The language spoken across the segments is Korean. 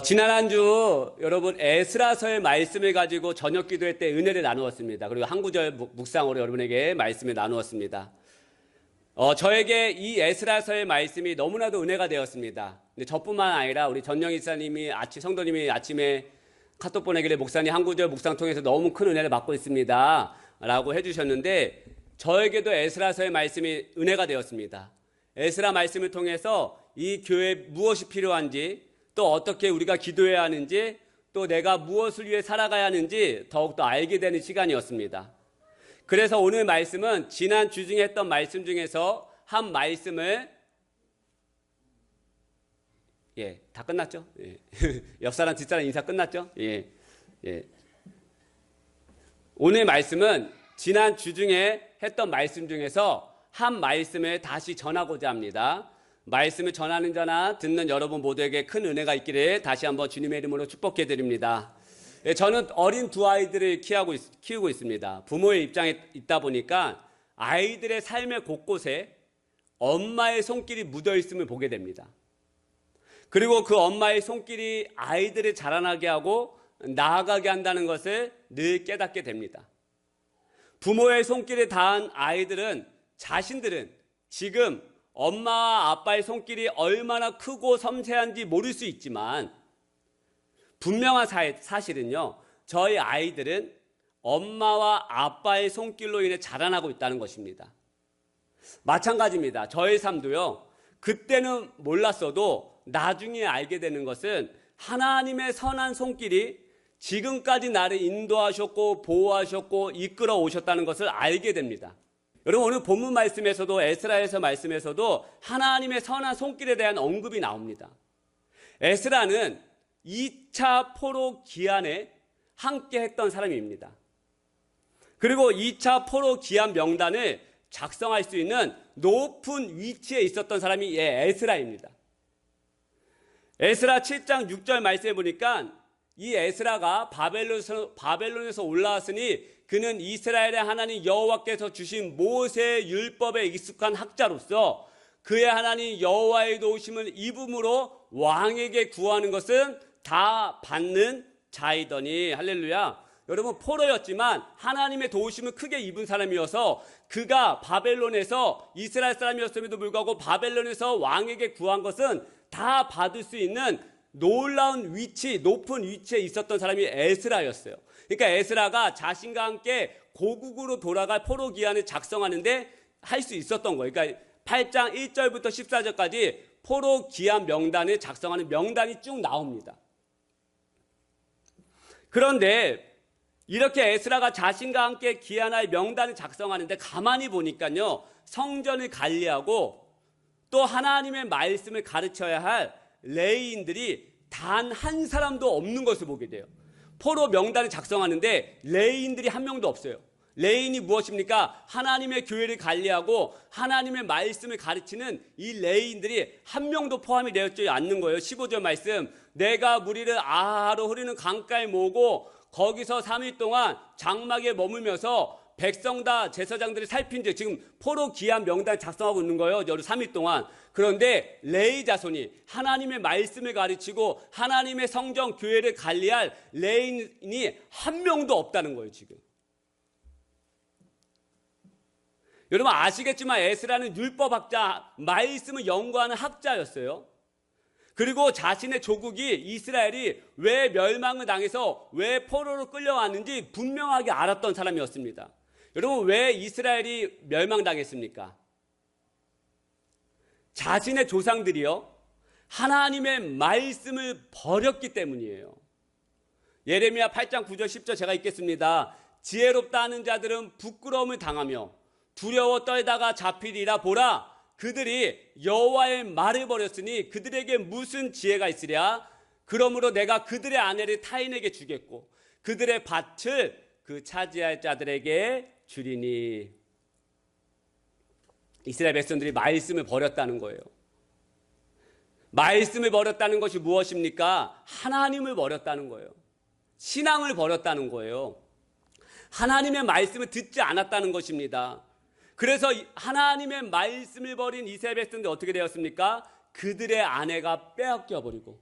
지난 한 주 여러분 에스라서의 말씀을 가지고 저녁 기도회 때 은혜를 나누었습니다. 그리고 한 구절 묵상으로 여러분에게 말씀을 나누었습니다. 저에게 이 에스라서의 말씀이 너무나도 은혜가 되었습니다. 근데 저뿐만 아니라 우리 전영희 사님이 성도님이 아침에 카톡 보내길래 목사님 한 구절 묵상 통해서 너무 큰 은혜를 받고 있습니다 라고 해주셨는데, 저에게도 에스라서의 말씀이 은혜가 되었습니다. 에스라 말씀을 통해서 이 교회에 무엇이 필요한지, 또 어떻게 우리가 기도해야 하는지, 또 내가 무엇을 위해 살아가야 하는지 더욱더 알게 되는 시간이었습니다. 그래서 오늘 말씀은 지난 주 중에 했던 말씀 중에서 한 말씀을 다 끝났죠? 옆사람 뒷사람 인사 끝났죠? 오늘 말씀은 지난 주 중에 했던 말씀 중에서 한 말씀을 다시 전하고자 합니다. 말씀을 전하는 자나 듣는 여러분 모두에게 큰 은혜가 있기를 다시 한번 주님의 이름으로 축복해 드립니다. 저는 어린 두 아이들을 키우고 있습니다. 부모의 입장에 있다 보니까 아이들의 삶의 곳곳에 엄마의 손길이 묻어 있음을 보게 됩니다. 그리고 그 엄마의 손길이 아이들을 자라나게 하고 나아가게 한다는 것을 늘 깨닫게 됩니다. 부모의 손길에 닿은 아이들은 자신들은 지금 엄마와 아빠의 손길이 얼마나 크고 섬세한지 모를 수 있지만, 분명한 사실은요, 저희 아이들은 엄마와 아빠의 손길로 인해 자라나고 있다는 것입니다. 마찬가지입니다. 저의 삶도요, 그때는 몰랐어도 나중에 알게 되는 것은 하나님의 선한 손길이 지금까지 나를 인도하셨고 보호하셨고 이끌어 오셨다는 것을 알게 됩니다. 여러분, 오늘 본문 말씀에서도 에스라에서 말씀에서도 하나님의 선한 손길에 대한 언급이 나옵니다. 에스라는 2차 포로 기한에 함께 했던 사람입니다. 그리고 2차 포로 기한 명단을 작성할 수 있는 높은 위치에 있었던 사람이 에스라입니다. 에스라 7장 6절 말씀해 보니까 이 에스라가 바벨론에서 올라왔으니 그는 이스라엘의 하나님 여호와께서 주신 모세의 율법에 익숙한 학자로서 그의 하나님 여호와의 도우심을 입음으로 왕에게 구하는 것은 다 받는 자이더니. 할렐루야. 여러분, 포로였지만 하나님의 도우심을 크게 입은 사람이어서 그가 바벨론에서 이스라엘 사람이었음에도 불구하고 바벨론에서 왕에게 구한 것은 다 받을 수 있는 놀라운 위치, 높은 위치에 있었던 사람이 에스라였어요. 그러니까 에스라가 자신과 함께 고국으로 돌아갈 포로 기한을 작성하는데 할 수 있었던 거예요. 그러니까 8장 1절부터 14절까지 포로 기한 명단을 작성하는 명단이 쭉 나옵니다. 그런데 이렇게 에스라가 자신과 함께 기한할 명단을 작성하는데 가만히 보니까요, 성전을 관리하고 또 하나님의 말씀을 가르쳐야 할 레위인들이 단 한 사람도 없는 것을 보게 돼요. 포로 명단을 작성하는데 레위인들이 한 명도 없어요. 레위인이 무엇입니까? 하나님의 교회를 관리하고 하나님의 말씀을 가르치는 이 레위인들이 한 명도 포함이 되었지 않는 거예요. 15절 말씀, 내가 무리를 아하로 흐르는 강가에 모으고 거기서 3일 동안 장막에 머물면서 백성 다 제사장들이 살핀지, 지금 포로 기한 명단 작성하고 있는 거예요. 3일 동안. 그런데 레위 자손이 하나님의 말씀을 가르치고 하나님의 성전 교회를 관리할 레위인이 한 명도 없다는 거예요, 지금. 여러분 아시겠지만 에스라는 율법학자, 말씀을 연구하는 학자였어요. 그리고 자신의 조국이 이스라엘이 왜 멸망을 당해서 왜 포로로 끌려왔는지 분명하게 알았던 사람이었습니다. 여러분, 왜 이스라엘이 멸망당했습니까? 자신의 조상들이요, 하나님의 말씀을 버렸기 때문이에요. 예레미야 8장 9절 10절 제가 읽겠습니다. 지혜롭다 하는 자들은 부끄러움을 당하며 두려워 떨다가 잡히리라. 보라, 그들이 여호와의 말을 버렸으니 그들에게 무슨 지혜가 있으랴. 그러므로 내가 그들의 아내를 타인에게 주겠고 그들의 밭을 그 차지할 자들에게 주리니. 이스라엘 백성들이 말씀을 버렸다는 거예요. 말씀을 버렸다는 것이 무엇입니까? 하나님을 버렸다는 거예요. 신앙을 버렸다는 거예요. 하나님의 말씀을 듣지 않았다는 것입니다. 그래서 하나님의 말씀을 버린 이스라엘 백성들 어떻게 되었습니까? 그들의 아내가 빼앗겨 버리고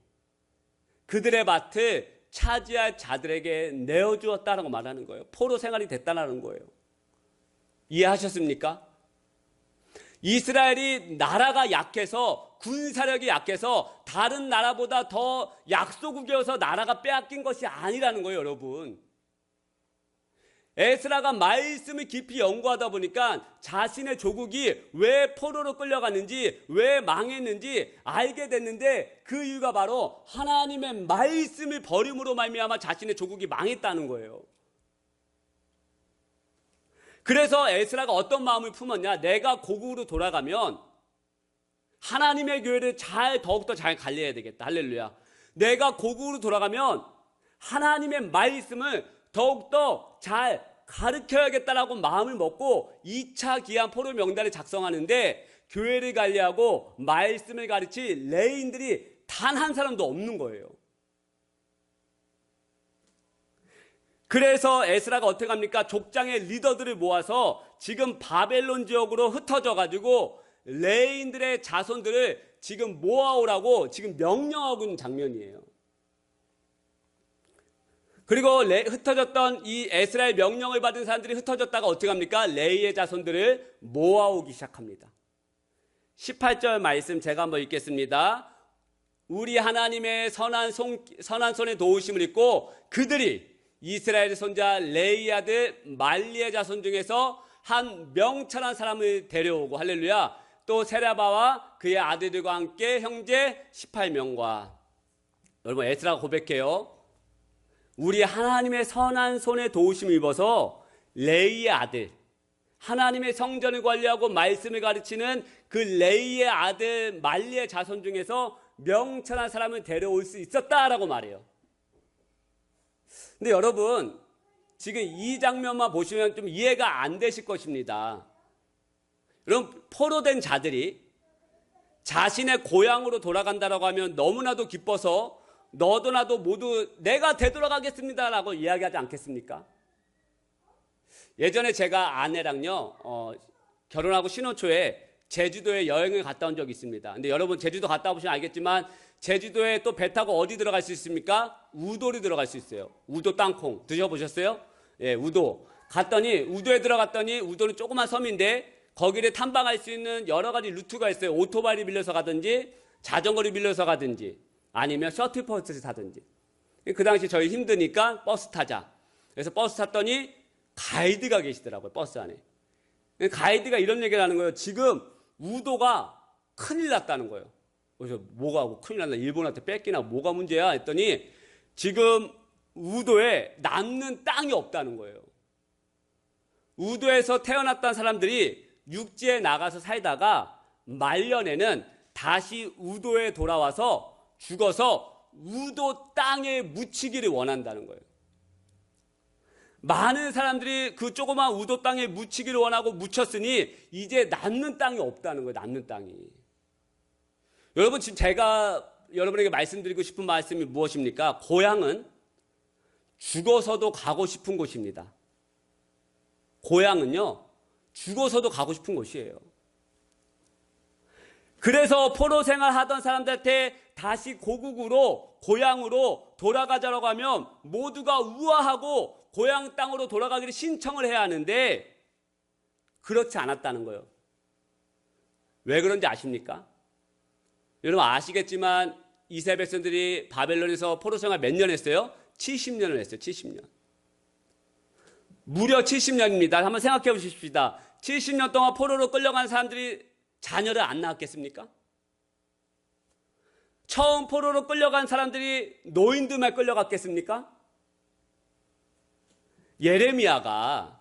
그들의 밭을 차지할 자들에게 내어주었다라고 말하는 거예요. 포로 생활이 됐다는 거예요. 이해하셨습니까? 이스라엘이 나라가 약해서, 군사력이 약해서 다른 나라보다 더 약소국이어서 나라가 빼앗긴 것이 아니라는 거예요, 여러분. 에스라가 말씀을 깊이 연구하다 보니까 자신의 조국이 왜 포로로 끌려갔는지, 왜 망했는지 알게 됐는데, 그 이유가 바로 하나님의 말씀을 버림으로 말미암아 자신의 조국이 망했다는 거예요. 그래서 에스라가 어떤 마음을 품었냐? 내가 고국으로 돌아가면 하나님의 교회를 더욱더 잘 관리해야 되겠다. 할렐루야. 내가 고국으로 돌아가면 하나님의 말씀을 더욱더 잘 가르쳐야겠다라고 마음을 먹고 2차 기한 포로 명단을 작성하는데, 교회를 관리하고 말씀을 가르칠 레인들이 단 한 사람도 없는 거예요. 그래서 에스라가 어떻게 합니까? 족장의 리더들을 모아서 지금 바벨론 지역으로 흩어져 가지고 레인들의 자손들을 지금 모아오라고 지금 명령하고 있는 장면이에요. 그리고 흩어졌던 이 에스라의 명령을 받은 사람들이 흩어졌다가 어떻게 합니까? 레이의 자손들을 모아오기 시작합니다. 18절 말씀 제가 한번 읽겠습니다. 우리 하나님의 선한 손의 도우심을 입고 그들이 이스라엘의 손자 레이의 아들 말리의 자손 중에서 한 명철한 사람을 데려오고, 할렐루야, 또 세라바와 그의 아들들과 함께 형제 18명과. 여러분, 에스라가 고백해요. 우리 하나님의 선한 손에 도우심을 입어서 레이의 아들, 하나님의 성전을 관리하고 말씀을 가르치는 그 레이의 아들 말리의 자손 중에서 명철한 사람을 데려올 수 있었다라고 말해요. 근데 여러분, 지금 이 장면만 보시면 좀 이해가 안 되실 것입니다. 여러분, 포로된 자들이 자신의 고향으로 돌아간다라고 하면 너무나도 기뻐서 너도 나도 모두 내가 되돌아가겠습니다라고 이야기하지 않겠습니까? 예전에 제가 아내랑요, 결혼하고 신혼 초에 제주도에 여행을 갔다 온 적이 있습니다. 근데 여러분, 제주도 갔다 오시면 알겠지만 제주도에 또 배 타고 어디 들어갈 수 있습니까? 우도로 들어갈 수 있어요. 우도 땅콩 드셔보셨어요? 예, 우도. 우도에 들어갔더니, 우도는 조그만 섬인데 거기를 탐방할 수 있는 여러 가지 루트가 있어요. 오토바이를 빌려서 가든지 자전거를 빌려서 가든지 아니면 셔틀버스를 타든지. 그 당시 저희 힘드니까 버스 타자. 그래서 버스 탔더니 가이드가 계시더라고요, 버스 안에. 가이드가 이런 얘기를 하는 거예요. 지금 우도가 큰일 났다는 거예요. 그래서 뭐가 큰일 났나? 일본한테 뺏기나? 뭐가 문제야? 했더니 지금 우도에 남는 땅이 없다는 거예요. 우도에서 태어났던 사람들이 육지에 나가서 살다가 말년에는 다시 우도에 돌아와서 죽어서 우도 땅에 묻히기를 원한다는 거예요. 많은 사람들이 그 조그만 우도 땅에 묻히기를 원하고 묻혔으니 이제 남는 땅이 없다는 거예요. 남는 땅이. 여러분, 지금 제가 여러분에게 말씀드리고 싶은 말씀이 무엇입니까? 고향은 죽어서도 가고 싶은 곳입니다. 고향은요, 죽어서도 가고 싶은 곳이에요. 그래서 포로 생활하던 사람들한테 다시 고국으로, 고향으로 돌아가자라고 하면 모두가 우아하고 고향 땅으로 돌아가기를 신청을 해야 하는데 그렇지 않았다는 거예요. 왜 그런지 아십니까? 여러분 아시겠지만 이스라엘 백성들이 바벨론에서 포로 생활 몇 년 했어요? 70년을 했어요. 70년. 무려 70년입니다. 한번 생각해 보십시다. 70년 동안 포로로 끌려간 사람들이 자녀를 안 낳았겠습니까? 처음 포로로 끌려간 사람들이 노인들만 끌려갔겠습니까? 예레미야가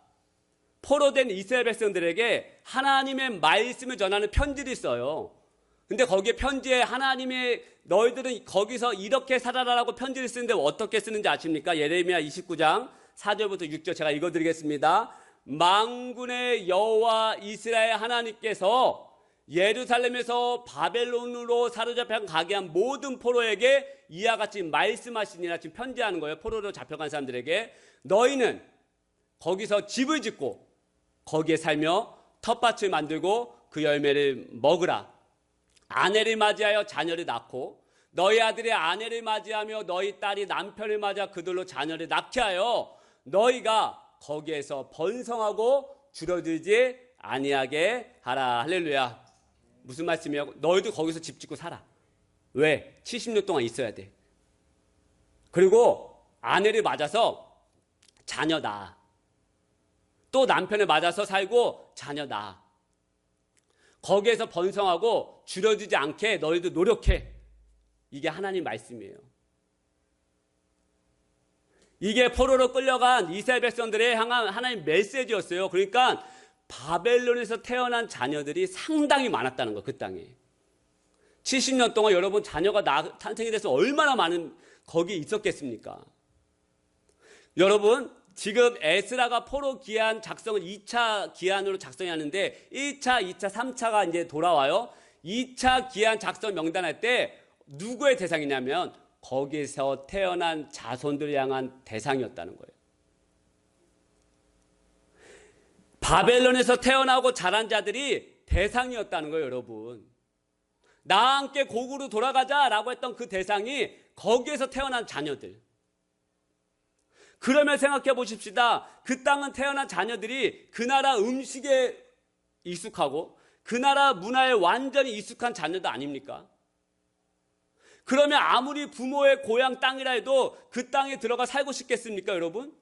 포로된 이스라엘 백성들에게 하나님의 말씀을 전하는 편지를 써요. 근데 거기에 편지에 하나님의 너희들은 거기서 이렇게 살아라라고 편지를 쓰는데 어떻게 쓰는지 아십니까? 예레미야 29장 4절부터 6절 제가 읽어드리겠습니다. 만군의 여호와 이스라엘 하나님께서 예루살렘에서 바벨론으로 사로잡혀 가게 한 모든 포로에게 이와 같이 말씀하시니라. 지금 편지하는 거예요. 포로로 잡혀간 사람들에게. 너희는 거기서 집을 짓고 거기에 살며 텃밭을 만들고 그 열매를 먹으라. 아내를 맞이하여 자녀를 낳고 너희 아들이 아내를 맞이하며 너희 딸이 남편을 맞아 그들로 자녀를 낳게 하여 너희가 거기에서 번성하고 줄어들지 아니하게 하라. 할렐루야. 무슨 말씀이야? 너희도 거기서 집 짓고 살아. 왜? 70년 동안 있어야 돼. 그리고 아내를 맞아서 자녀 낳아. 또 남편을 맞아서 살고 자녀 낳아. 거기에서 번성하고 줄어들지 않게 너희도 노력해. 이게 하나님 말씀이에요. 이게 포로로 끌려간 이스라엘 백성들의 향한 하나님 메시지였어요. 그러니까 바벨론에서 태어난 자녀들이 상당히 많았다는 거, 그 땅에. 70년 동안 여러분 자녀가 탄생이 돼서 얼마나 많은 거기에 있었겠습니까? 여러분 지금 에스라가 포로 기한 작성을 2차 기한으로 작성하는데 1차, 2차, 3차가 이제 돌아와요. 2차 기한 작성 명단할 때 누구의 대상이냐면 거기서 태어난 자손들 향한 대상이었다는 거예요. 바벨론에서 태어나고 자란 자들이 대상이었다는 거예요, 여러분. 나와 함께 고국으로 돌아가자라고 했던 그 대상이 거기에서 태어난 자녀들. 그러면 생각해 보십시다. 그 땅은 태어난 자녀들이 그 나라 음식에 익숙하고 그 나라 문화에 완전히 익숙한 자녀도 아닙니까? 그러면 아무리 부모의 고향 땅이라 해도 그 땅에 들어가 살고 싶겠습니까, 여러분?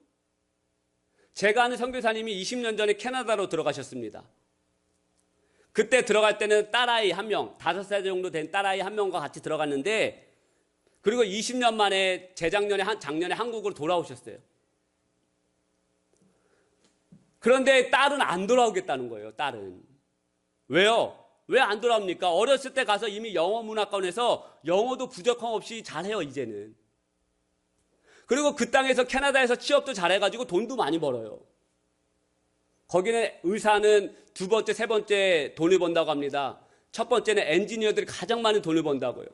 제가 아는 선교사님이 20년 전에 캐나다로 들어가셨습니다. 그때 들어갈 때는 딸아이 1명, 5살 정도 된 딸아이 1명과 같이 들어갔는데, 그리고 20년 만에 작년에 한국으로 돌아오셨어요. 그런데 딸은 안 돌아오겠다는 거예요, 딸은. 왜요? 왜 안 돌아옵니까? 어렸을 때 가서 이미 영어 문화권에서 영어도 부족함 없이 잘해요, 이제는. 그리고 그 땅에서 캐나다에서 취업도 잘해가지고 돈도 많이 벌어요. 거기는 의사는 2번째, 3번째 돈을 번다고 합니다. 첫 번째는 엔지니어들이 가장 많은 돈을 번다고요.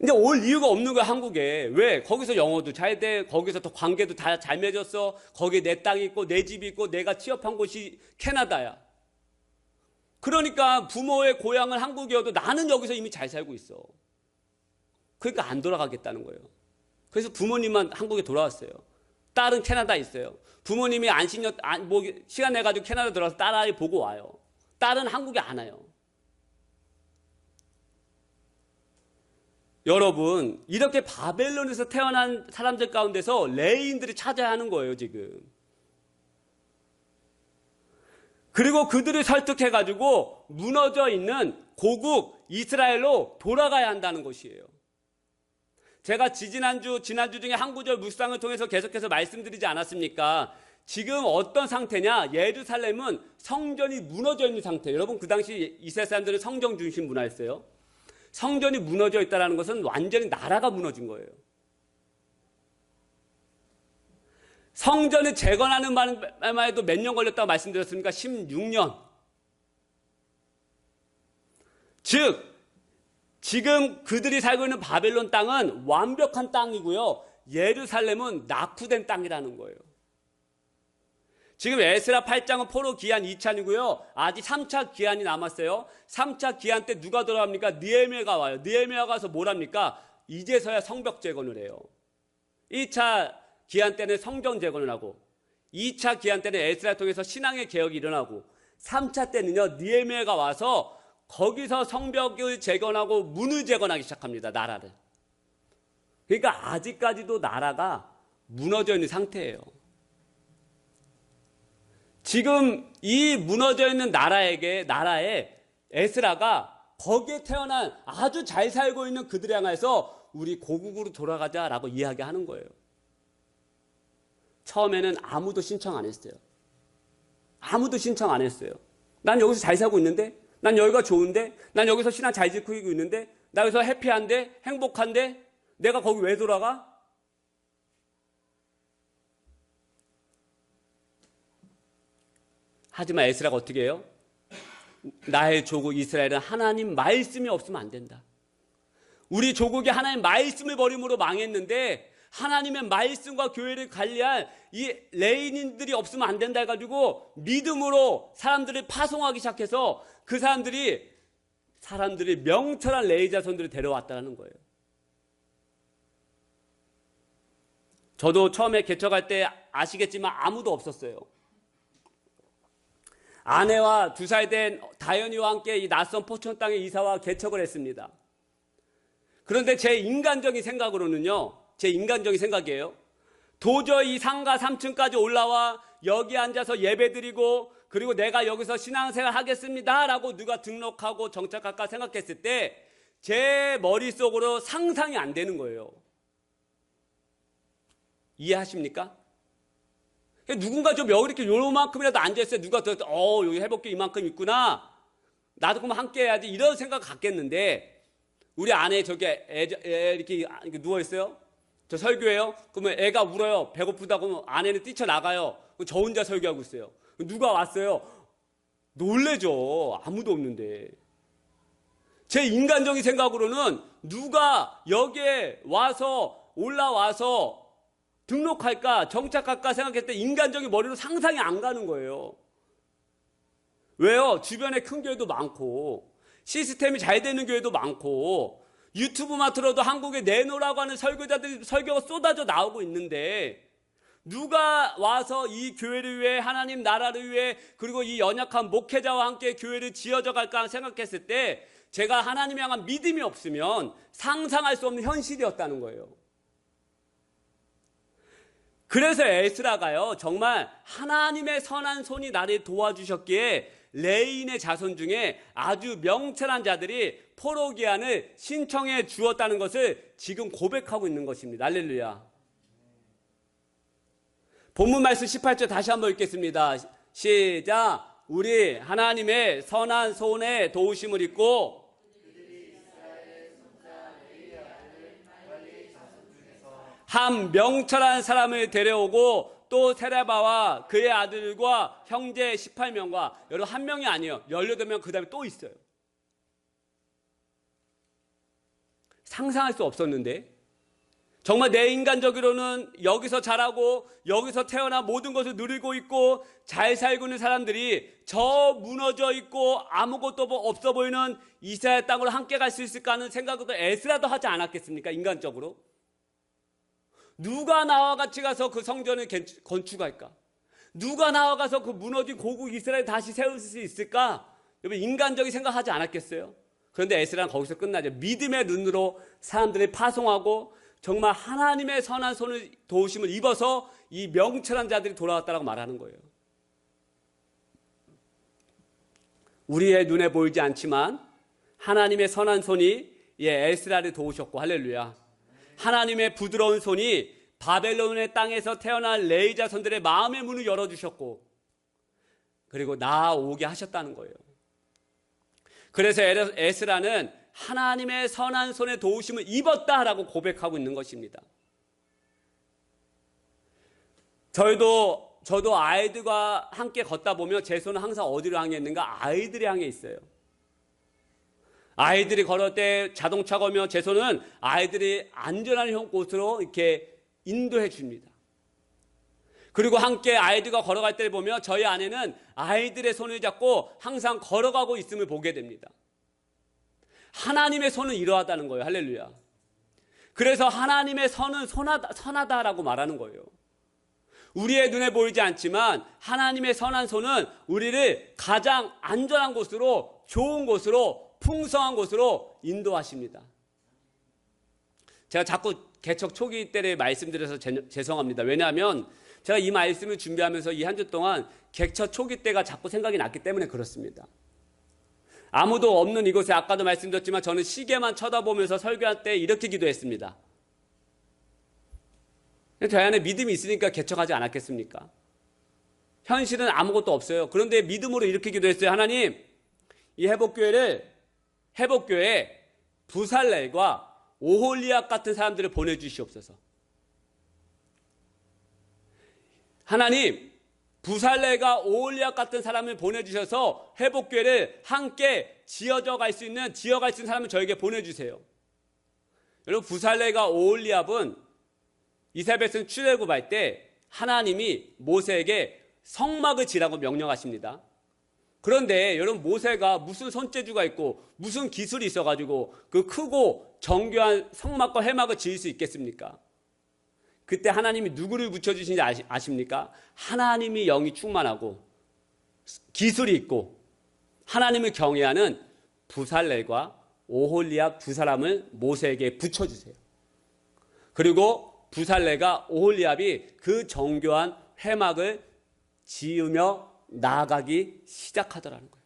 이제 올 이유가 없는 거야, 한국에. 왜? 거기서 영어도 잘 돼. 거기서 또 관계도 다 잘 맺었어. 거기에 내 땅이 있고 내 집이 있고 내가 취업한 곳이 캐나다야. 그러니까 부모의 고향은 한국이어도 나는 여기서 이미 잘 살고 있어. 그러니까 안 돌아가겠다는 거예요. 그래서 부모님만 한국에 돌아왔어요. 딸은 캐나다에 있어요. 부모님이 시간 내가지고 캐나다 들어와서 딸아이 보고 와요. 딸은 한국에 안 와요. 여러분, 이렇게 바벨론에서 태어난 사람들 가운데서 레위인들이 찾아야 하는 거예요, 지금. 그리고 그들을 설득해가지고 무너져 있는 고국 이스라엘로 돌아가야 한다는 것이에요. 제가 지난주 중에 한 구절 묵상을 통해서 계속해서 말씀드리지 않았습니까? 지금 어떤 상태냐? 예루살렘은 성전이 무너져 있는 상태. 여러분, 그 당시 이스라엘 사람들은 성전 중심 문화였어요. 성전이 무너져 있다는 것은 완전히 나라가 무너진 거예요. 성전을 재건하는 말만 해도 몇 년 걸렸다고 말씀드렸습니까? 16년. 즉, 지금 그들이 살고 있는 바벨론 땅은 완벽한 땅이고요. 예루살렘은 낙후된 땅이라는 거예요. 지금 에스라 8장은 포로 기한 2차이고요. 아직 3차 기한이 남았어요. 3차 기한 때 누가 돌아갑니까? 느헤미야가 와요. 느헤미야가 와서 뭘 합니까? 이제서야 성벽 재건을 해요. 1차 기한 때는 성전 재건을 하고 2차 기한 때는 에스라 통해서 신앙의 개혁이 일어나고 3차 때는요. 느헤미야가 와서 거기서 성벽을 재건하고 문을 재건하기 시작합니다. 나라를. 그러니까 아직까지도 나라가 무너져 있는 상태예요. 지금 이 무너져 있는 나라에 에스라가 거기에 태어난 아주 잘 살고 있는 그들을 향해서 우리 고국으로 돌아가자라고 이야기하는 거예요. 처음에는 아무도 신청 안 했어요. 아무도 신청 안 했어요. 난 여기서 잘 살고 있는데? 난 여기가 좋은데? 난 여기서 신앙 잘 지키고 있는데? 나 여기서 해피한데? 행복한데? 내가 거기 왜 돌아가? 하지만 에스라가 어떻게 해요? 나의 조국 이스라엘은 하나님 말씀이 없으면 안 된다. 우리 조국이 하나님 말씀을 버림으로 망했는데 하나님의 말씀과 교회를 관리할 이 레위인들이 없으면 안 된다 해가지고 믿음으로 사람들을 파송하기 시작해서 그 사람들이 사람들이 명철한 레위 자손들을 데려왔다는 거예요. 저도 처음에 개척할 때 아시겠지만 아무도 없었어요. 아내와 2살 된 다현이와 함께 이 낯선 포천 땅에 이사와 개척을 했습니다. 그런데 제 인간적인 생각으로는요, 제 인간적인 생각이에요. 도저히 상가 3층까지 올라와 여기 앉아서 예배드리고 그리고 내가 여기서 신앙생활 하겠습니다 라고 누가 등록하고 정착할까 생각했을 때 제 머릿속으로 상상이 안 되는 거예요. 이해하십니까? 누군가 좀 여기 이렇게 요만큼이라도 앉아있어요. 누가 더 여기 회복교 이만큼 있구나, 나도 그럼 함께 해야지, 이런 생각 갖겠는데, 우리 아내 저기 애 이렇게 누워있어요. 저 설교해요. 그러면 애가 울어요. 배고프다고. 아내는 뛰쳐나가요. 저 혼자 설교하고 있어요. 누가 왔어요. 놀래죠. 아무도 없는데. 제 인간적인 생각으로는 누가 여기에 와서 올라와서 등록할까 정착할까 생각했을 때 인간적인 머리로 상상이 안 가는 거예요. 왜요? 주변에 큰 교회도 많고 시스템이 잘 되는 교회도 많고 유튜브만 틀어도 한국에 내놓으라고 하는 설교자들이 설교가 쏟아져 나오고 있는데, 누가 와서 이 교회를 위해, 하나님 나라를 위해, 그리고 이 연약한 목회자와 함께 교회를 지어져 갈까 생각했을 때 제가 하나님에 향한 믿음이 없으면 상상할 수 없는 현실이었다는 거예요. 그래서 에스라가요, 정말 하나님의 선한 손이 나를 도와주셨기에 레인의 자손 중에 아주 명철한 자들이 포로기한을 신청해 주었다는 것을 지금 고백하고 있는 것입니다. 할렐루야. 본문 말씀 18절 다시 한번 읽겠습니다. 시작. 우리 하나님의 선한 손에 도우심을 입고 한 명철한 사람을 데려오고 또 세레바와 그의 아들과 형제 18명과, 여러분 한 명이 아니에요. 18명 그 다음에 또 있어요. 상상할 수 없었는데, 정말 내 인간적으로는 여기서 자라고 여기서 태어나 모든 것을 누리고 있고 잘 살고 있는 사람들이 저 무너져 있고 아무것도 없어 보이는 이스라엘 땅으로 함께 갈 수 있을까 하는 생각도 에스라도 하지 않았겠습니까? 인간적으로. 누가 나와 같이 가서 그 성전을 건축할까? 누가 나와 가서 그 무너진 고국 이스라엘 다시 세울 수 있을까? 여러분 인간적인 생각하지 않았겠어요? 그런데 에스라는 거기서 끝나죠. 믿음의 눈으로 사람들을 파송하고 정말 하나님의 선한 손을 도우심을 입어서 이 명철한 자들이 돌아왔다라고 말하는 거예요. 우리의 눈에 보이지 않지만 하나님의 선한 손이 에스라를 도우셨고, 할렐루야. 하나님의 부드러운 손이 바벨론의 땅에서 태어난 레위 자손들의 마음의 문을 열어주셨고, 그리고 나아오게 하셨다는 거예요. 그래서 에스라는 하나님의 선한 손의 도우심을 입었다라고 고백하고 있는 것입니다. 저도 아이들과 함께 걷다 보면 제 손은 항상 어디로 향해 있는가? 아이들이 향해 있어요. 아이들이 걸을 때 자동차가 오면 제 손은 아이들이 안전한 곳으로 이렇게 인도해 줍니다. 그리고 함께 아이들과 걸어갈 때를 보면 저희 아내는 아이들의 손을 잡고 항상 걸어가고 있음을 보게 됩니다. 하나님의 손은 이러하다는 거예요. 할렐루야. 그래서 하나님의 손은 선하다라고 말하는 거예요. 우리의 눈에 보이지 않지만 하나님의 선한 손은 우리를 가장 안전한 곳으로, 좋은 곳으로, 풍성한 곳으로 인도하십니다. 제가 자꾸 개척 초기 때를 말씀드려서 죄송합니다. 왜냐하면 제가 이 말씀을 준비하면서 이 한 주 동안 개척 초기 때가 자꾸 생각이 났기 때문에 그렇습니다. 아무도 없는 이곳에, 아까도 말씀드렸지만 저는 시계만 쳐다보면서 설교할 때 이렇게 기도했습니다. 저희 안에 믿음이 있으니까 개척하지 않았겠습니까? 현실은 아무것도 없어요. 그런데 믿음으로 이렇게 기도했어요. 하나님, 이 회복교회에 부살렐과 오홀리압 같은 사람들을 보내주시옵소서. 하나님, 부살렐과 오홀리압 같은 사람을 보내주셔서 회복교회를 함께 지어갈 수 있는 사람을 저에게 보내주세요. 여러분, 부살렐과 오홀리압은 이사벨은 출애굽할 때 하나님이 모세에게 성막을 지라고 명령하십니다. 그런데 여러분, 모세가 무슨 손재주가 있고 무슨 기술이 있어가지고 그 크고 정교한 성막과 회막을 지을 수 있겠습니까? 그때 하나님이 누구를 붙여주신지 아십니까? 하나님이 영이 충만하고 기술이 있고 하나님을 경외하는 부살렐과 오홀리압 두 사람을 모세에게 붙여주세요. 그리고 부살렐과 오홀리압이 그 정교한 회막을 지으며 나아가기 시작하더라는 거예요.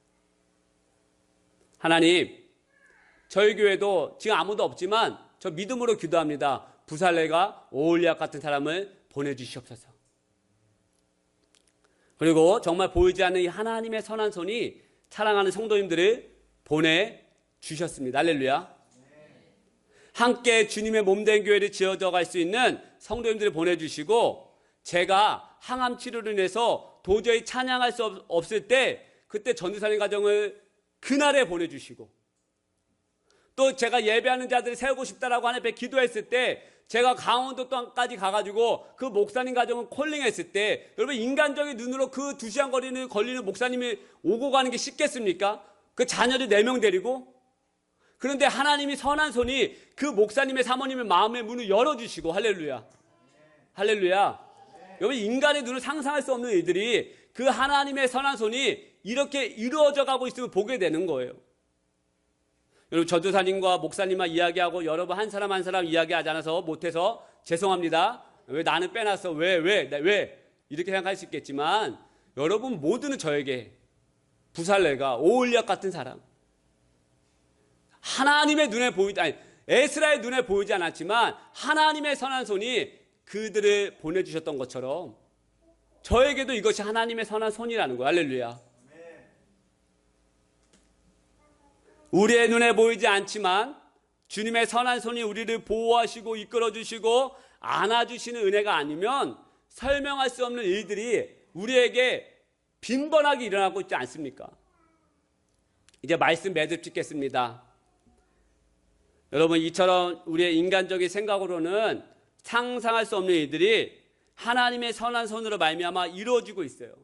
하나님, 저희 교회도 지금 아무도 없지만 저 믿음으로 기도합니다. 부살렐과 오홀리압 같은 사람을 보내주시옵소서. 그리고 정말 보이지 않는 이 하나님의 선한 손이 사랑하는 성도님들을 보내주셨습니다. 할렐루야. 함께 주님의 몸된 교회를 지어져 갈 수 있는 성도님들을 보내주시고, 제가 항암 치료로 인해서 도저히 찬양할 수 없을 때 그때 전도사님 가정을 그날에 보내주시고, 또 제가 예배하는 자들을 세우고 싶다라고 하나님 앞에 기도했을 때 제가 강원도 땅까지 가가지고 그 목사님 가정을 콜링했을 때, 여러분, 인간적인 눈으로 그 2시간 걸리는 목사님이 오고 가는 게 쉽겠습니까? 그 자녀들 4명 데리고. 그런데 하나님이 선한 손이 그 목사님의 사모님의 마음의 문을 열어주시고, 할렐루야, 할렐루야. 여러분, 인간의 눈을 상상할 수 없는 일들이 그 하나님의 선한 손이 이렇게 이루어져 가고 있음을 보게 되는 거예요. 여러분, 전도사님과 목사님만 이야기하고 여러분 한 사람 한 사람 이야기하지 않아서 못해서 죄송합니다. 왜 나는 빼놨어? 왜? 이렇게 생각할 수 있겠지만, 여러분 모두는 저에게 부살렐과 오홀리압 같은 사람, 하나님의 눈에 에스라의 눈에 보이지 않았지만 하나님의 선한 손이 그들을 보내주셨던 것처럼 저에게도 이것이 하나님의 선한 손이라는 거예요. 할렐루야. 우리의 눈에 보이지 않지만 주님의 선한 손이 우리를 보호하시고 이끌어주시고 안아주시는 은혜가 아니면 설명할 수 없는 일들이 우리에게 빈번하게 일어나고 있지 않습니까? 이제 말씀 매듭 짓겠습니다. 여러분, 이처럼 우리의 인간적인 생각으로는 상상할 수 없는 일들이 하나님의 선한 손으로 말미암아 이루어지고 있어요.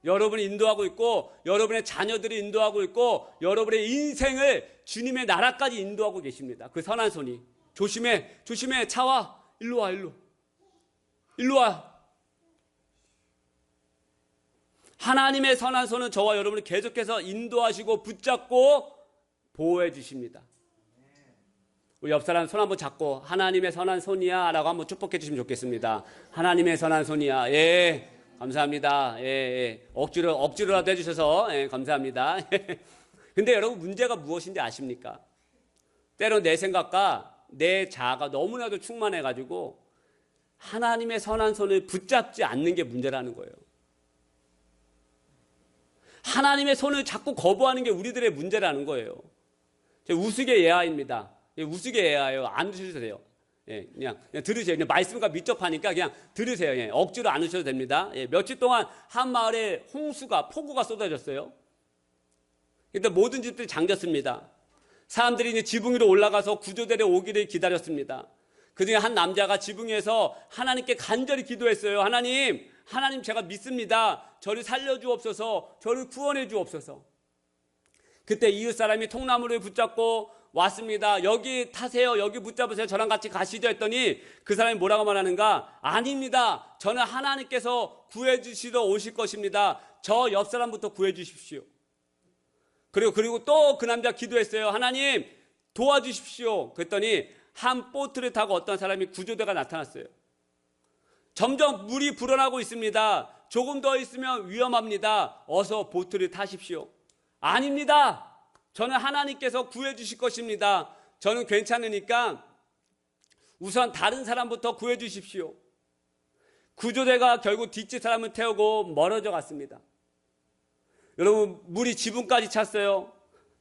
여러분이 인도하고 있고, 여러분의 자녀들이 인도하고 있고, 여러분의 인생을 주님의 나라까지 인도하고 계십니다. 그 선한 손이. 조심해, 차와. 일로 와. 하나님의 선한 손은 저와 여러분을 계속해서 인도하시고 붙잡고 보호해 주십니다. 우리 옆 사람 손 한번 잡고 하나님의 선한 손이야 라고 한번 축복해 주시면 좋겠습니다. 하나님의 선한 손이야. 예, 감사합니다. 예. 억지로라도 해주셔서 감사합니다. 근데 여러분, 문제가 무엇인지 아십니까? 때로 내 생각과 내 자아가 너무나도 충만해가지고 하나님의 선한 손을 붙잡지 않는 게 문제라는 거예요. 하나님의 손을 자꾸 거부하는 게 우리들의 문제라는 거예요. 우스개 예화입니다. 우스개 예화예요. 안 드셔도 돼요. 예, 그냥 들으세요. 그냥 말씀과 밀접하니까 그냥 들으세요. 예, 억지로 안 드셔도 됩니다. 예, 며칠 동안 한 마을에 폭우가 쏟아졌어요. 그때 모든 집들이 잠겼습니다. 사람들이 이제 지붕 위로 올라가서 구조대를 오기를 기다렸습니다. 그중에 한 남자가 지붕 위에서 하나님께 간절히 기도했어요. 하나님, 제가 믿습니다. 저를 살려주옵소서, 저를 구원해 주옵소서. 그때 이웃 사람이 통나무를 붙잡고 왔습니다. 여기 타세요. 여기 붙잡으세요. 저랑 같이 가시죠 했더니 그 사람이 뭐라고 말하는가? 아닙니다. 저는 하나님께서 구해주시러 오실 것입니다. 저 옆 사람부터 구해주십시오. 그리고 또 그 남자 기도했어요. 하나님, 도와주십시오. 그랬더니 한 보트를 타고 어떤 사람이 구조대가 나타났어요. 점점 물이 불어나고 있습니다. 조금 더 있으면 위험합니다. 어서 보트를 타십시오. 아닙니다. 저는 하나님께서 구해주실 것입니다. 저는 괜찮으니까 우선 다른 사람부터 구해주십시오. 구조대가 결국 뒷집 사람을 태우고 멀어져 갔습니다. 여러분, 물이 지붕까지 찼어요.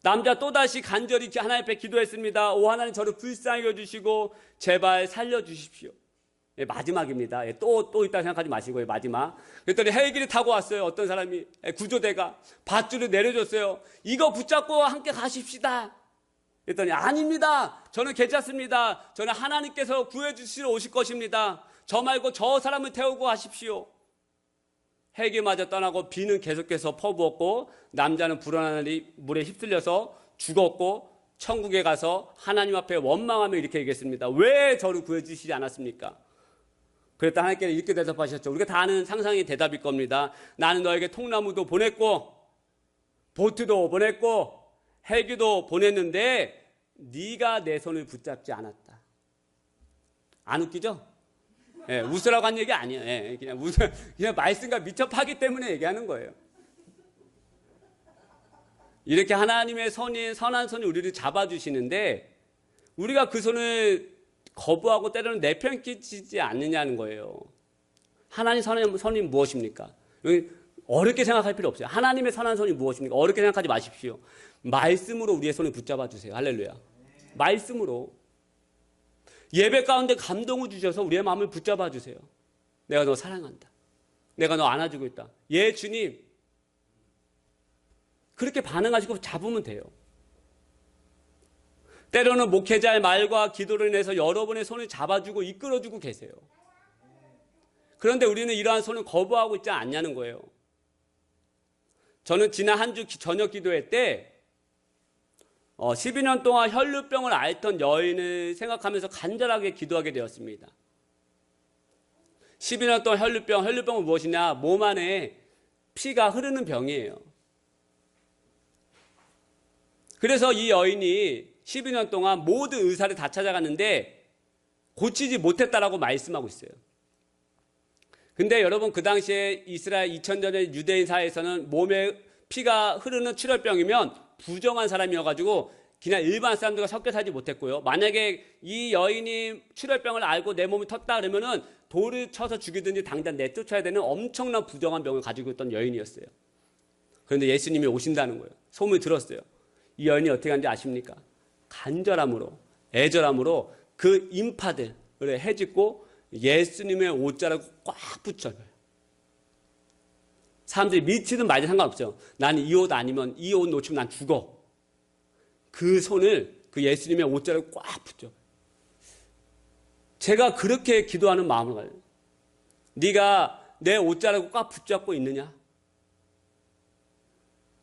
남자 또다시 간절히 하나님 앞에 기도했습니다. 오 하나님, 저를 불쌍히 여주시고 제발 살려주십시오. 예, 마지막입니다. 예, 또 있다 생각하지 마시고요. 마지막. 그랬더니 헬기를 타고 왔어요. 어떤 사람이, 구조대가 밧줄을 내려줬어요. 이거 붙잡고 함께 가십시다. 그랬더니 아닙니다. 저는 괜찮습니다. 저는 하나님께서 구해주시러 오실 것입니다. 저 말고 저 사람을 태우고 가십시오. 헬기마저 떠나고 비는 계속해서 퍼부었고 남자는 불어나는 물에 휩쓸려서 죽었고 천국에 가서 하나님 앞에 원망하며 이렇게 얘기했습니다. 왜 저를 구해주시지 않았습니까? 그랬다 하나님께서 이렇게 대답하셨죠. 우리가 다 아는 상상의 대답일 겁니다. 나는 너에게 통나무도 보냈고 보트도 보냈고 헬기도 보냈는데 네가 내 손을 붙잡지 않았다. 안 웃기죠? 예, 웃으라고 한 얘기 아니에요. 예, 그냥 말씀과 밀접하기 때문에 얘기하는 거예요. 이렇게 하나님의 선한 손이 우리를 잡아주시는데 우리가 그 손을 거부하고 때로는 내팽개치지 않느냐는 거예요. 하나님 선한 손이 무엇입니까? 어렵게 생각할 필요 없어요. 하나님의 선한 손이 무엇입니까? 어렵게 생각하지 마십시오. 말씀으로 우리의 손을 붙잡아 주세요. 할렐루야. 말씀으로. 예배 가운데 감동을 주셔서 우리의 마음을 붙잡아 주세요. 내가 너 사랑한다. 내가 너 안아주고 있다. 예, 주님. 그렇게 반응하시고 잡으면 돼요. 때로는 목회자의 말과 기도를 인해서 여러분의 손을 잡아주고 이끌어주고 계세요. 그런데 우리는 이러한 손을 거부하고 있지 않냐는 거예요. 저는 지난 한 주 저녁 기도회 때 12년 동안 혈루병을 앓던 여인을 생각하면서 간절하게 기도하게 되었습니다. 12년 동안 혈루병은 무엇이냐? 몸 안에 피가 흐르는 병이에요. 그래서 이 여인이 12년 동안 모든 의사를 다 찾아갔는데 고치지 못했다라고 말씀하고 있어요. 근데 여러분 그 당시에 이스라엘 2000년의 유대인 사회에서는 몸에 피가 흐르는 출혈병이면 부정한 사람이어가지고 그냥 일반 사람들과 섞여 살지 못했고요. 만약에 이 여인이 출혈병을 앓고 내 몸이 텄다 그러면은 돌을 쳐서 죽이든지 당장 내쫓아야 되는 엄청난 부정한 병을 가지고 있던 여인이었어요. 그런데 예수님이 오신다는 거예요. 소문이 들었어요. 이 여인이 어떻게 하는지 아십니까? 간절함으로 애절함으로 그 인파들을 해집고 예수님의 옷자락을 꽉 붙여요. 사람들이 미치든 말든 상관없어요. 나는 이 옷 아니면 이 옷 놓치면 난 죽어. 그 손을 그 예수님의 옷자락을 꽉 붙여. 제가 그렇게 기도하는 마음을 가져요. 네가 내 옷자락을 꽉 붙잡고 있느냐?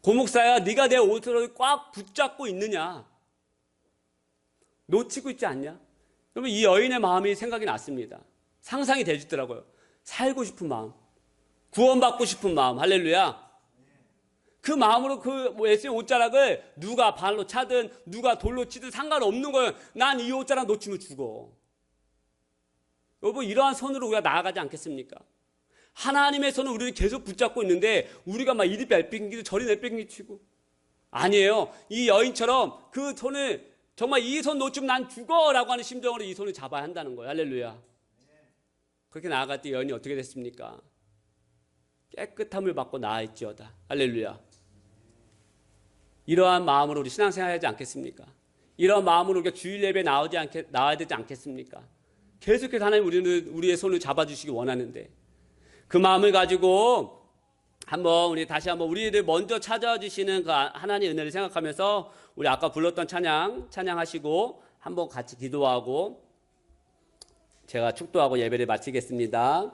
고목사야, 네가 내 옷자락을 꽉 붙잡고 있느냐? 놓치고 있지 않냐? 여러분, 이 여인의 마음이 생각이 났습니다. 상상이 되시더라고요. 살고 싶은 마음, 구원받고 싶은 마음, 할렐루야. 그 마음으로 그 예수의 옷자락을 누가 발로 차든 누가 돌로 치든 상관없는 거예요. 난 이 옷자락 놓치면 죽어. 여러분, 이러한 손으로 우리가 나아가지 않겠습니까? 하나님의 손은 우리를 계속 붙잡고 있는데 우리가 막 이리 내팽개치고 저리 내팽개치고 아니에요. 이 여인처럼 그 손을 정말 이 손 놓치면 난 죽어라고 하는 심정으로 이 손을 잡아야 한다는 거예요. 할렐루야. 그렇게 나아갈 때 여인이 어떻게 됐습니까? 깨끗함을 받고 나아있지어다. 할렐루야. 이러한 마음으로 우리 신앙생활 하지 않겠습니까? 이러한 마음으로 우리가 주일 예배에 나와야 되지 않겠습니까? 계속해서 하나님 우리의 손을 잡아주시기 원하는데 그 마음을 가지고 우리 다시 한번 우리를 먼저 찾아와 주시는 그 하나님의 은혜를 생각하면서 우리 아까 불렀던 찬양하시고 한번 같이 기도하고 제가 축도하고 예배를 마치겠습니다.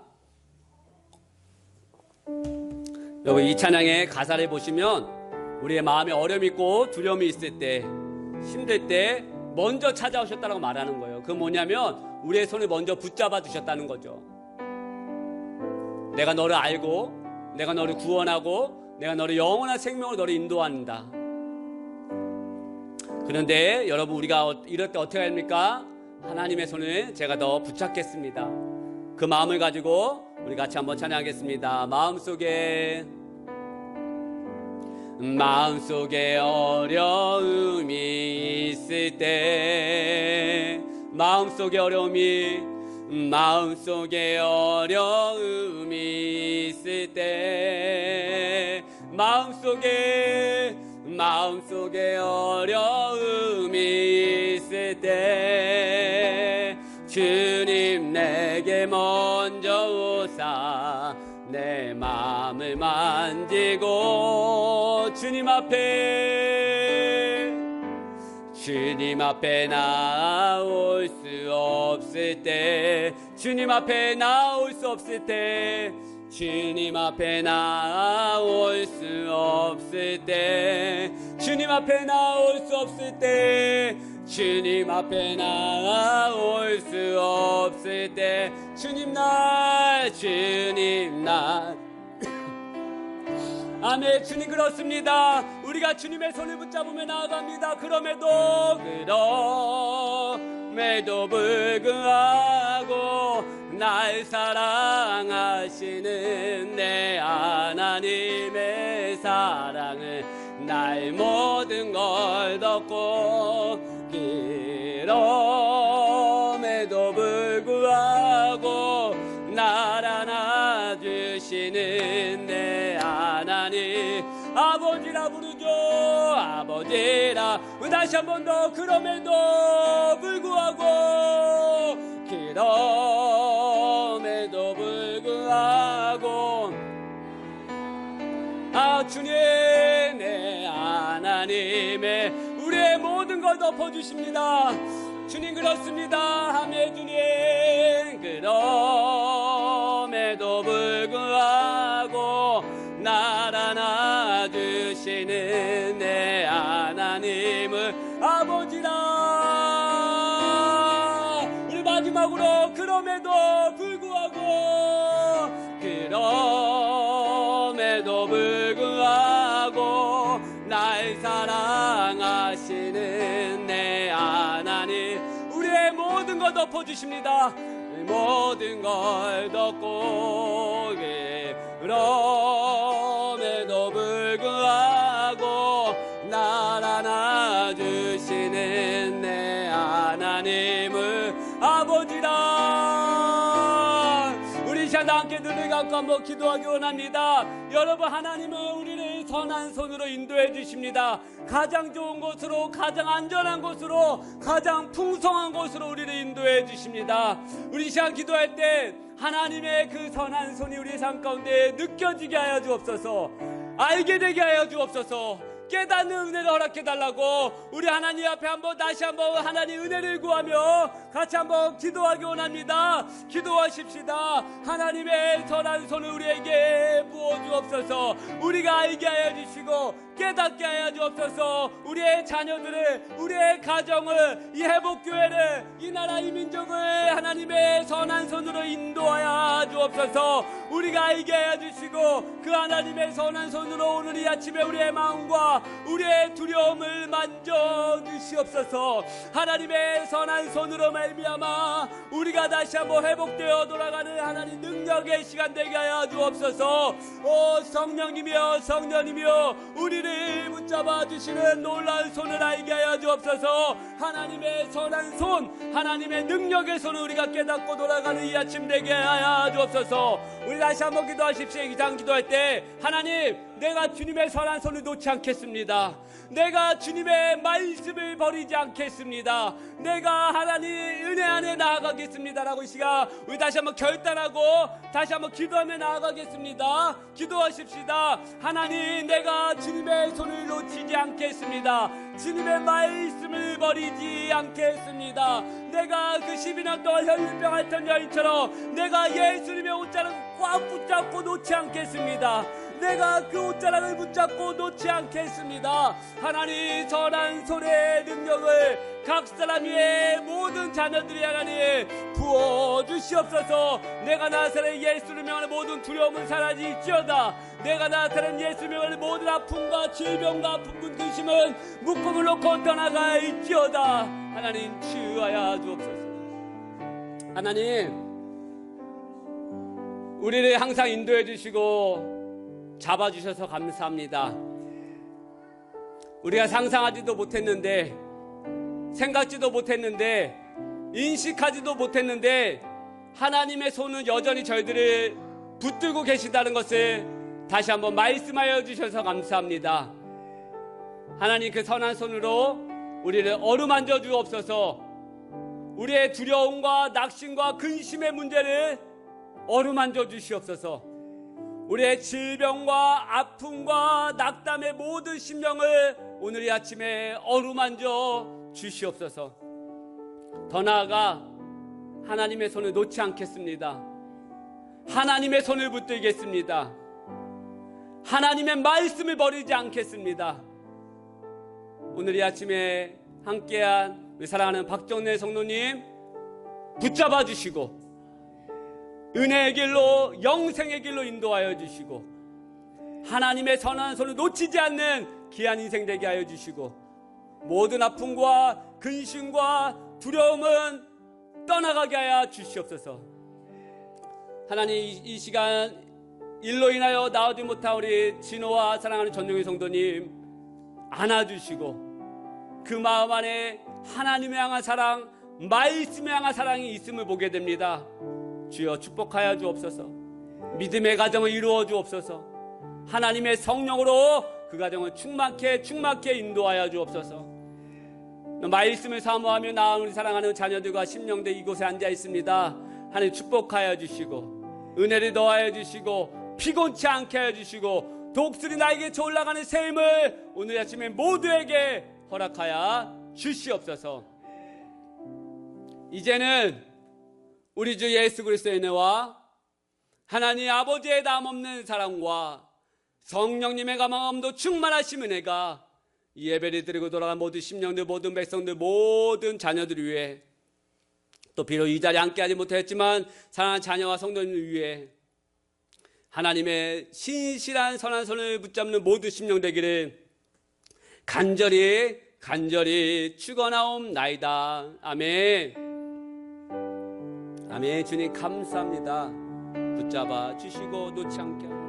여러분, 이 찬양의 가사를 보시면 우리의 마음에 어려움이 있고 두려움이 있을 때, 힘들 때 먼저 찾아오셨다고 말하는 거예요. 그건 뭐냐면 우리의 손을 먼저 붙잡아 주셨다는 거죠. 내가 너를 알고 내가 너를 구원하고 내가 너를 영원한 생명으로 너를 인도한다. 그런데 여러분, 우리가 이럴 때 어떻게 합니까? 하나님의 손을 제가 더 붙잡겠습니다. 그 마음을 가지고 우리 같이 한번 찬양하겠습니다. 마음속에 어려움이 있을 때 마음속에 어려움이 있을 때 마음속에 어려움이 있을 때 주님 내게 먼저 오사 내 마음을 만지고 주님 앞에 나올 수 없을 때 주님 앞에 나올 수 없을 때 주님 앞에 나올 수 없을 때, 주님 앞에 나올 수 없을 때, 주님 앞에 나올 수 없을 때, 주님 날, 주님 날. 아멘. 주님 그렇습니다. 우리가 주님의 손을 붙잡으며 나아갑니다. 그럼에도 불구하고 날 사랑하시는 내 하나님의 사랑은 날 모든 걸 덮고, 그럼에도 불구하고 날 안아주시는 내 하나님 아버지라 부르죠. 아버지라. 다시 한 번 더. 그럼에도 불구하고 주님 내 하나님의 우리의 모든 걸 덮어주십니다. 주님 그렇습니다. 아멘. 주님 그럼에도 불구하고 날 안아주시는 내 하나님을 아버지라. 우리 마지막으로 그럼에도 불구하고 날 사랑하시는 내 하나님 우리의 모든 걸 덮어주십니다. 모든 걸 덮고 그럼에도 불구하고 날 안아주시는 내 하나님을 아버지라. 우리 시간 함께 눈을 감고 한번 기도하기 원합니다. 여러분, 하나님은 우리를 선한 손으로 인도해 주십니다. 가장 좋은 곳으로, 가장 안전한 곳으로, 가장 풍성한 곳으로 우리를 인도해 주십니다. 우리 시간 기도할 때 하나님의 그 선한 손이 우리의 삶 가운데 느껴지게 하여 주옵소서. 알게 되게 하여 주옵소서. 깨닫는 은혜를 허락해달라고 우리 하나님 앞에 다시 한번 하나님 은혜를 구하며 같이 한번 기도하기 원합니다. 기도하십시다. 하나님의 선한 손을 우리에게 부어주옵소서. 우리가 알게 하여 주시고 깨닫게 하여 주옵소서. 우리의 자녀들을, 우리의 가정을, 이 회복교회를, 이 나라, 이 민족을 하나님의 선한 손으로 인도하여 주옵소서. 우리가 알게 하여 주시고 그 하나님의 선한 손으로 오늘 이 아침에 우리의 마음과 우리의 두려움을 만져주시옵소서. 하나님의 선한 손으로 말미암아 우리가 다시 한번 회복되어 돌아가는 하나님 능력의 시간 되게 하여 주옵소서. 오 성령이며 성년이며 우리를 붙잡아 주시는 놀라운 손을 알게 하여 주옵소서. 하나님의 선한 손, 하나님의 능력의 손을 우리가 깨닫고 돌아가는 이 아침 되게 하여 주옵소서. 우리 다시 한번 기도하십시오. 이장 기도할 때 하나님, 내가 주님의 선한 손을 놓지 않겠습니다. 내가 주님의 말씀을 버리지 않겠습니다. 내가 하나님 은혜 안에 나아가겠습니다 라고 이 시간 우리 다시 한번 결단하고 다시 한번 기도하며 나아가겠습니다. 기도하십시다. 하나님, 내가 주님의 손을 놓치지 않겠습니다. 주님의 말씀을 버리지 않겠습니다. 내가 그 12년 동안 혈류병 앓던 여인처럼 내가 예수님의 옷자락을 꽉 붙잡고 놓지 않겠습니다. 내가 그 옷자락을 붙잡고 놓지 않겠습니다. 하나님 선한 손의 능력을 각 사람 위에 모든 자녀들이 하나님 부어주시옵소서. 내가 나사렛 예수를 명하는 모든 두려움은 사라지지어다. 내가 나사렛 예수를 명하는 모든 아픔과 질병과 아픔과 근심은 묶음을 놓고 떠나가 있지어다. 하나님 치유하여 주옵소서. 하나님, 우리를 항상 인도해 주시고 잡아주셔서 감사합니다. 우리가 상상하지도 못했는데, 생각지도 못했는데, 인식하지도 못했는데 하나님의 손은 여전히 저희들을 붙들고 계시다는 것을 다시 한번 말씀하여 주셔서 감사합니다. 하나님, 그 선한 손으로 우리를 어루만져 주옵소서. 우리의 두려움과 낙심과 근심의 문제를 어루만져 주시옵소서. 우리의 질병과 아픔과 낙담의 모든 심령을 오늘 이 아침에 어루만져 주시옵소서. 더 나아가 하나님의 손을 놓지 않겠습니다. 하나님의 손을 붙들겠습니다. 하나님의 말씀을 버리지 않겠습니다. 오늘 이 아침에 함께한 우리 사랑하는 박정래 성도님 붙잡아 주시고 은혜의 길로 영생의 길로 인도하여 주시고 하나님의 선한 손을 놓치지 않는 귀한 인생 되게 하여 주시고 모든 아픔과 근심과 두려움은 떠나가게 하여 주시옵소서. 하나님 이 시간 일로 인하여 나오지 못한 우리 진호와 사랑하는 전용희 성도님 안아주시고 그 마음 안에 하나님을 향한 사랑, 말씀을 향한 사랑이 있음을 보게 됩니다. 주여 축복하여 주옵소서. 믿음의 가정을 이루어 주옵소서. 하나님의 성령으로 그 가정을 충만케 인도하여 주옵소서. 말씀을 사모하며 나아온 우리 사랑하는 자녀들과 심령들 이곳에 앉아 있습니다. 하나님 축복하여 주시고 은혜를 더하여 주시고 피곤치 않게 하여 주시고 독수리 나에게 올라가는 새 힘을 오늘 아침에 모두에게 허락하여 주시옵소서. 이제는 우리 주 예수 그리스도의 은혜와 하나님 아버지의 담없는 사랑과 성령님의 감화함도 충만하신 은혜가 이 예배를 드리고 돌아간 모든 심령들, 모든 백성들, 모든 자녀들 위해 또 비록 이 자리에 함께하지 못했지만 사랑하는 자녀와 성도님을 위해 하나님의 신실한 선한 손을 붙잡는 모든 심령 되기를 간절히 축원하옵나이다. 아멘. 아멘. 주님 감사합니다. 붙잡아 주시고 놓지 않게